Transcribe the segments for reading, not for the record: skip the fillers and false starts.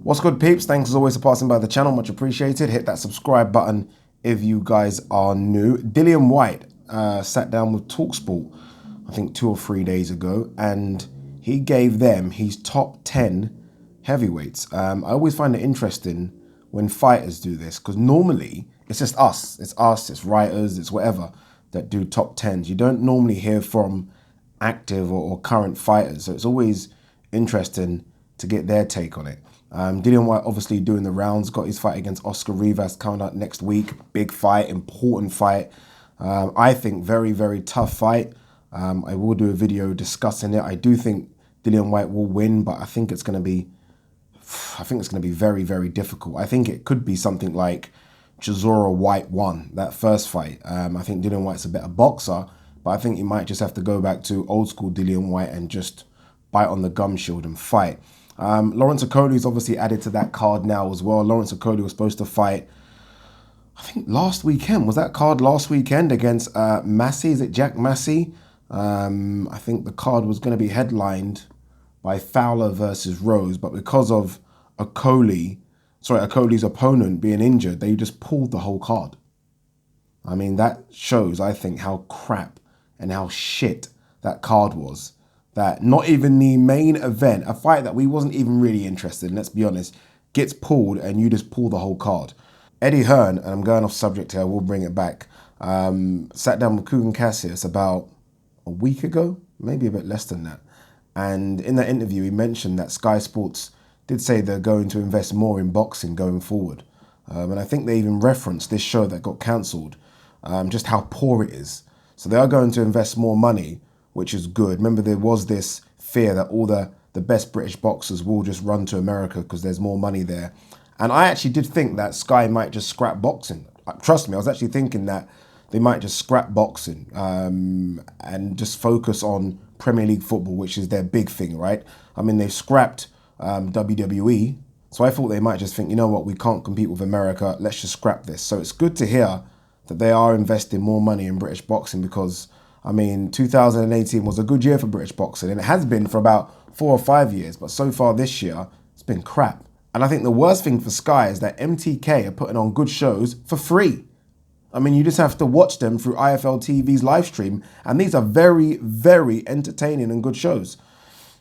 What's good, peeps? Thanks as always for passing by the channel. Much appreciated. Hit that subscribe button if you guys are new. Dillian Whyte sat down with TalkSport, I think 2 or 3 days ago, and he gave them his top 10 heavyweights. I always find it interesting when fighters do this, because normally it's just us. It's writers, it's whatever that do top 10s. You don't normally hear from active or current fighters, so it's always interesting to get their take on it. Dillian Whyte obviously doing the rounds, got his fight against Oscar Rivas coming up next week. Big fight, important fight. I think very, very tough fight. I will do a video discussing it. I do think Dillian Whyte will win, but I think it's going to be very, very difficult. I think it could be something like Chisora Whyte won that first fight. I think Dillian Whyte's a better boxer, but I think he might just have to go back to old school Dillian Whyte and just bite on the gum shield and fight. Lawrence Okolie obviously added to that card now as well. Lawrence Okolie was supposed to fight, I think last weekend. Was that card last weekend against Massey? Is it Jack Massey? I think the card was going to be headlined by Fowler versus Rose, but because of Okolie's opponent being injured, they just pulled the whole card. I mean, that shows, I think, how crap and how shit that card was. That not even the main event, a fight that we wasn't even really interested in, let's be honest, gets pulled and you just pull the whole card. Eddie Hearn, and I'm going off subject here, I will bring it back, sat down with Kugan Cassius about a week ago, maybe a bit less than that. And in that interview, he mentioned that Sky Sports did say they're going to invest more in boxing going forward. And I think they even referenced this show that got cancelled, just how poor it is. So they are going to invest more money, which is good. Remember, there was this fear that all the best British boxers will just run to America because there's more money there. And I actually did think that Sky might just scrap boxing. Trust me, I was actually thinking that they might just scrap boxing and just focus on Premier League football, which is their big thing, right? I mean, they've scrapped WWE. So I thought they might just think, you know what, we can't compete with America. Let's just scrap this. So it's good to hear that they are investing more money in British boxing because, I mean, 2018 was a good year for British boxing, and it has been for about 4 or 5 years, but so far this year, it's been crap. And I think the worst thing for Sky is that MTK are putting on good shows for free. I mean, you just have to watch them through IFL TV's live stream, and these are very, very entertaining and good shows.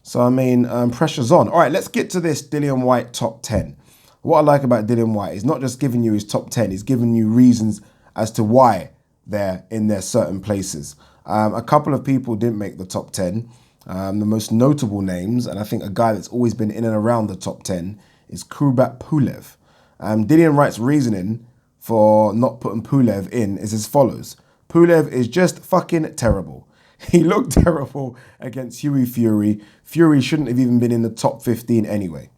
So, I mean, pressure's on. All right, let's get to this Dillian Whyte top 10. What I like about Dillian Whyte is not just giving you his top 10, he's giving you reasons as to why they're in their certain places. A couple of people didn't make the top 10. The most notable names, and I think a guy that's always been in and around the top 10, is Kubrat Pulev. Dillian Whyte's reasoning for not putting Pulev in is as follows. Pulev is just fucking terrible. He looked terrible against Hughie Fury. Fury shouldn't have even been in the top 15 anyway.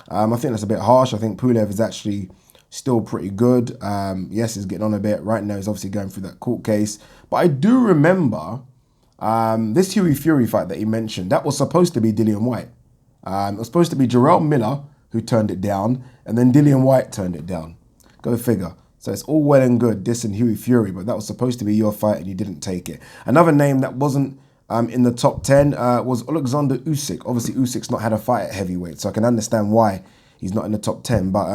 I think that's a bit harsh. I think Pulev is actually still pretty good. Yes, he's getting on a bit. Right now, he's obviously going through that court case. But I do remember this Hughie Fury fight that he mentioned. That was supposed to be Dillian Whyte. It was supposed to be Jarrell Miller who turned it down, and then Dillian Whyte turned it down. Go figure. So it's all well and good dissing Hughie Fury, but that was supposed to be your fight and you didn't take it. Another name that wasn't in the top 10 was Alexander Usyk. Obviously, Usyk's not had a fight at heavyweight, so I can understand why he's not in the top 10. But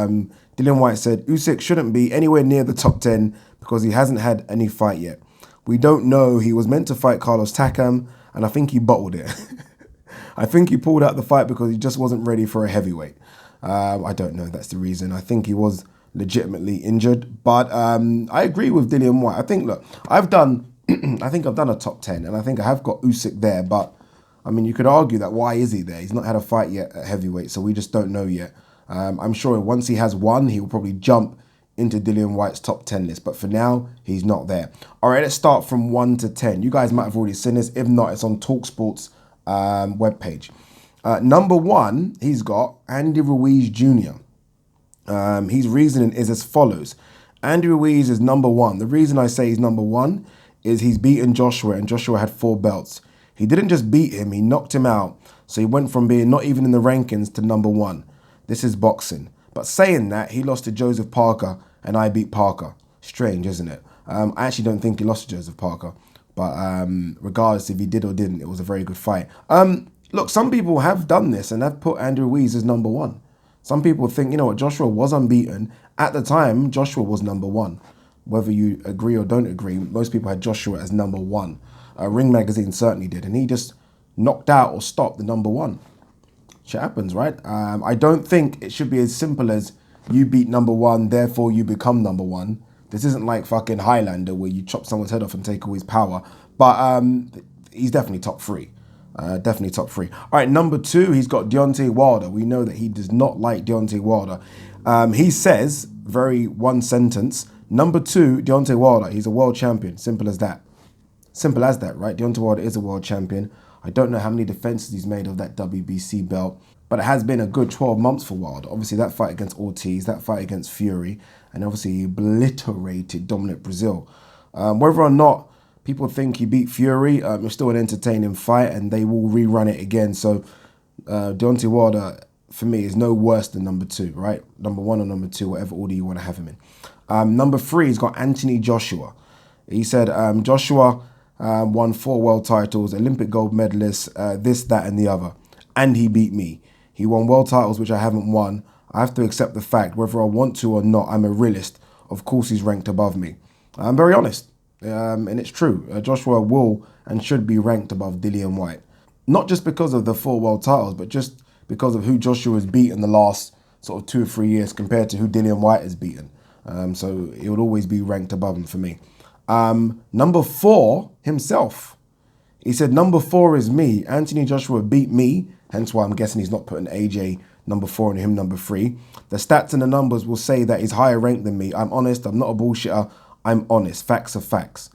Dillian Whyte said Usyk shouldn't be anywhere near the top 10 because he hasn't had any fight yet. We don't know. He was meant to fight Carlos Takam, and I think he bottled it. I think he pulled out the fight because he just wasn't ready for a heavyweight. I don't know. That's the reason. I think he was legitimately injured. But I agree with Dillian Whyte. I think, look, I've done a top 10, and I think I have got Usyk there. But, I mean, you could argue that why is he there? He's not had a fight yet at heavyweight, so we just don't know yet. I'm sure once he has one, he will probably jump into Dillian Whyte's top 10 list. But for now, he's not there. All right, let's start from 1 to 10. You guys might have already seen this. If not, it's on TalkSport's webpage. Number 1, he's got Andy Ruiz Jr. His reasoning is as follows. Andy Ruiz is number 1. The reason I say he's number 1 is he's beaten Joshua, and Joshua had 4 belts. He didn't just beat him, he knocked him out. So he went from being not even in the rankings to number 1. This is boxing. But saying that, he lost to Joseph Parker, and I beat Parker. Strange, isn't it? I actually don't think he lost to Joseph Parker. But regardless if he did or didn't, it was a very good fight. Look, some people have done this and have put Andrew Ruiz as number 1. Some people think, you know what, Joshua was unbeaten. At the time, Joshua was number one. Whether you agree or don't agree, most people had Joshua as number one. Ring Magazine certainly did. And he just knocked out or stopped the number one. Shit happens, right? I don't think it should be as simple as you beat number one, therefore you become number one. This isn't like fucking Highlander where you chop someone's head off and take away his power. But he's definitely top three. Definitely top three. All right, number two, he's got Deontay Wilder. We know that he does not like Deontay Wilder. He says, very one sentence, number two, Deontay Wilder, he's a world champion. Simple as that. Simple as that, right? Deontay Wilder is a world champion. I don't know how many defenses he's made of that WBC belt, but it has been a good 12 months for Wilder. Obviously, that fight against Ortiz, that fight against Fury, and obviously he obliterated dominant Brazil. Whether or not people think he beat Fury, it's still an entertaining fight, and they will rerun it again. So Deontay Wilder, for me, is no worse than number two, right? Number one or number two, whatever order you want to have him in. Number three, he's got Anthony Joshua. He said Joshua won 4 world titles, Olympic gold medalist, this, that, and the other. And he beat me. He won world titles, which I haven't won. I have to accept the fact, whether I want to or not, I'm a realist. Of course, he's ranked above me. I'm very honest. And it's true. Joshua will and should be ranked above Dillian Whyte. Not just because of the 4 world titles, but just because of who Joshua has beaten the last sort of 2 or 3 years compared to who Dillian Whyte has beaten. So it would always be ranked above him for me. Number 4, himself. He said, number 4 is me. Anthony Joshua beat me, hence why I'm guessing he's not putting AJ number 4 and him number 3. The stats and the numbers will say that he's higher ranked than me. I'm honest. I'm not a bullshitter. I'm honest. Facts are facts.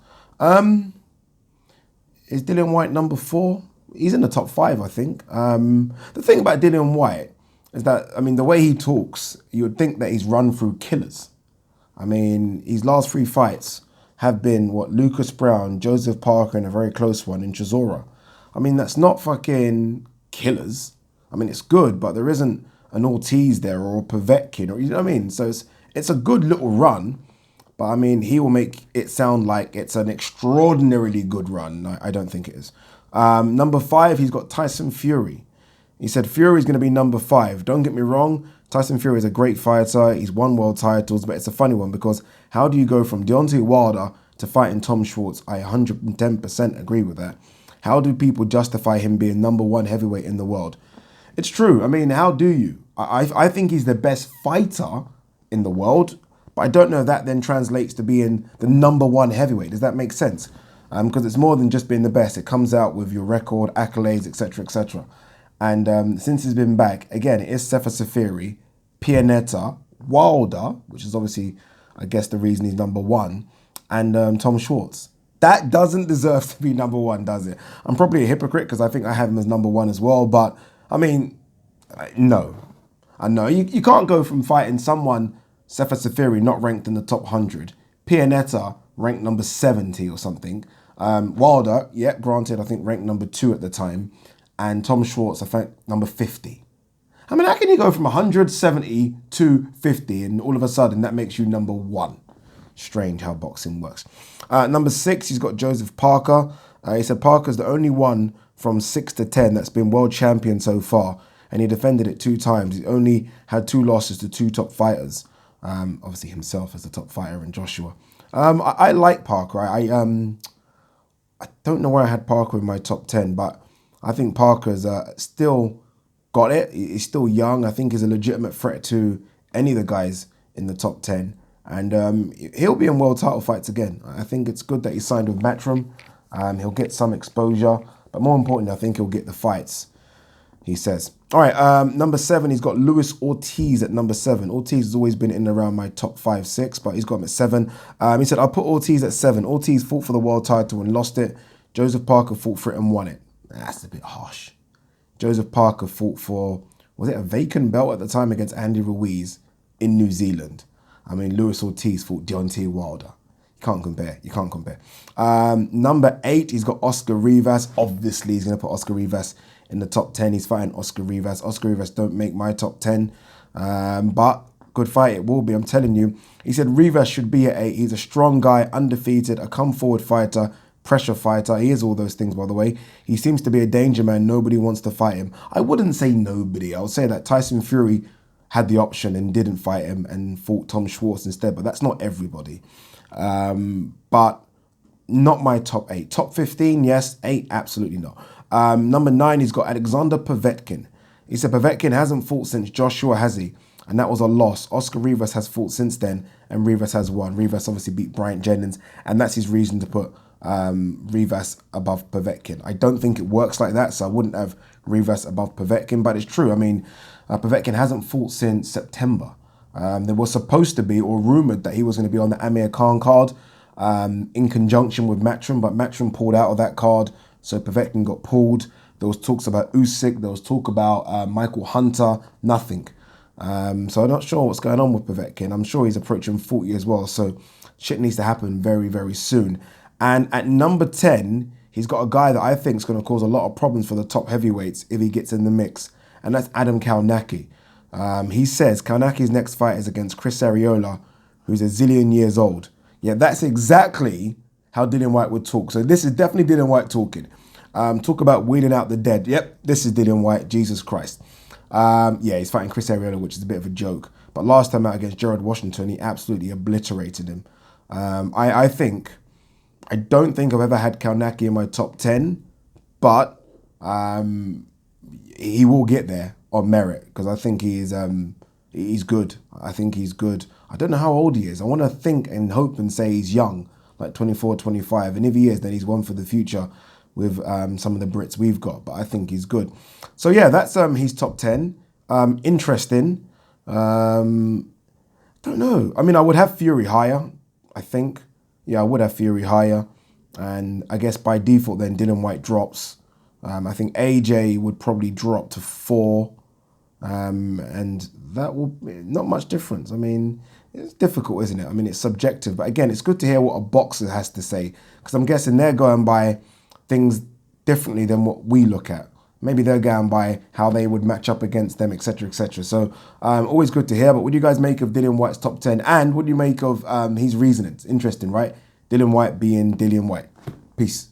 Is Dillian Whyte number 4? He's in the top 5, I think. The thing about Dillian Whyte is that, I mean, the way he talks, you would think that he's run through killers. I mean, his last 3 fights have been, Lucas Brown, Joseph Parker, and a very close one in Chisora. I mean, that's not fucking killers. I mean, it's good, but there isn't an Ortiz there or a Povetkin, or you know what I mean? So it's a good little run, but I mean, he will make it sound like it's an extraordinarily good run. I don't think it is. Number 5, he's got Tyson Fury. He said Fury's going to be number 5. Don't get me wrong, Tyson Fury is a great fighter. He's won world titles, but it's a funny one because how do you go from Deontay Wilder to fighting Tom Schwartz? I 110% agree with that. How do people justify him being number 1 heavyweight in the world? It's true. I mean, how do you? I think he's the best fighter in the world, but I don't know if that then translates to being the number 1 heavyweight. Does that make sense? Because it's more than just being the best. It comes out with your record, accolades, etc., etc. And since he's been back, again, it is Sefa Safiri, Pianeta, Wilder, which is obviously, I guess, the reason he's number 1, and Tom Schwartz. That doesn't deserve to be number 1, does it? I'm probably a hypocrite because I think I have him as number 1 as well. But, I mean, no. I know. You can't go from fighting someone, Sefa Safiri, not ranked in the top 100, Pianeta, ranked number 70 or something, Wilder, yeah, granted, I think ranked number 2 at the time, and Tom Schwartz, I think, number 50. I mean, how can you go from 170 to 50 and all of a sudden that makes you number 1? Strange how boxing works. Number 6, he's got Joseph Parker. He said Parker's the only one from 6 to 10 that's been world champion so far, and he defended it 2 times. He only had 2 losses to 2 top fighters. Obviously himself as the top fighter and Joshua. I like Parker. I don't know where I had Parker in my top 10, but I think Parker's still got it. He's still young. I think he's a legitimate threat to any of the guys in the top 10. And he'll be in world title fights again. I think it's good that he signed with Matchroom. He'll get some exposure. But more importantly, I think he'll get the fights, he says. All right, number 7, he's got Luis Ortiz at number 7. Ortiz has always been in and around my top 5, 6, but he's got him at 7. He said, I'll put Ortiz at 7. Ortiz fought for the world title and lost it. Joseph Parker fought for it and won it. That's a bit harsh. Joseph Parker fought for, was it a vacant belt at the time against Andy Ruiz in New Zealand? I mean, Luis Ortiz fought Deontay Wilder. You can't compare. You can't compare. Number 8, he's got Oscar Rivas. Obviously, he's going to put Oscar Rivas in the top 10. He's fighting Oscar Rivas. Oscar Rivas don't make my top 10. But good fight it will be, I'm telling you. He said Rivas should be at 8. He's a strong guy, undefeated, a come-forward fighter, pressure fighter. He is all those things, by the way. He seems to be a danger man. Nobody wants to fight him. I wouldn't say nobody. I would say that Tyson Fury had the option and didn't fight him and fought Tom Schwartz instead. But that's not everybody. But not my top 8. Top 15, yes. 8, absolutely not. Number 9, he's got Alexander Povetkin. He said Povetkin hasn't fought since Joshua, has he? And that was a loss. Oscar Rivas has fought since then, and Rivas has won. Rivas obviously beat Bryant Jennings, and that's his reason to put Rivas above Povetkin. I don't think it works like that, so I wouldn't have Rivas above Povetkin, but it's true. I mean, Povetkin hasn't fought since September. There was supposed to be, or rumoured, that he was going to be on the Amir Khan card in conjunction with Matchroom, but Matchroom pulled out of that card, so Povetkin got pulled. There was talks about Usyk, there was talk about Michael Hunter, nothing. So I'm not sure what's going on with Povetkin. I'm sure he's approaching 40 as well, so shit needs to happen very, very soon. And at number 10, he's got a guy that I think is going to cause a lot of problems for the top heavyweights if he gets in the mix, and that's Adam Kaunaki. He says Kaunaki's next fight is against Chris Arreola, who's a zillion years old. Yeah, that's exactly how Dillian Whyte would talk. So this is definitely Dillian Whyte talking. Talk about wheeling out the dead. Yep, this is Dillian Whyte, Jesus Christ. Yeah, he's fighting Chris Arreola, which is a bit of a joke. But last time out against Gerard Washington, he absolutely obliterated him. I don't think I've ever had Kaunaki in my top 10, but he will get there on merit because I think he's good. I think he's good. I don't know how old he is. I want to think and hope and say he's young, like 24, 25. And if he is, then he's one for the future with some of the Brits we've got. But I think he's good. So yeah, that's his top 10. Interesting. Don't know. I mean, I would have Fury higher, I think. Yeah, I would have Fury higher. And I guess by default then Dillian Whyte drops. I think AJ would probably drop to 4. And that will not much difference. I mean, it's difficult, isn't it? I mean, it's subjective. But again, it's good to hear what a boxer has to say. Because I'm guessing they're going by things differently than what we look at. Maybe they're going by how they would match up against them, etc., etc. So always good to hear. But what do you guys make of Dillian Whyte's top 10? And what do you make of his reasoning? It's interesting, right? Dillian Whyte being Dillian Whyte. Peace.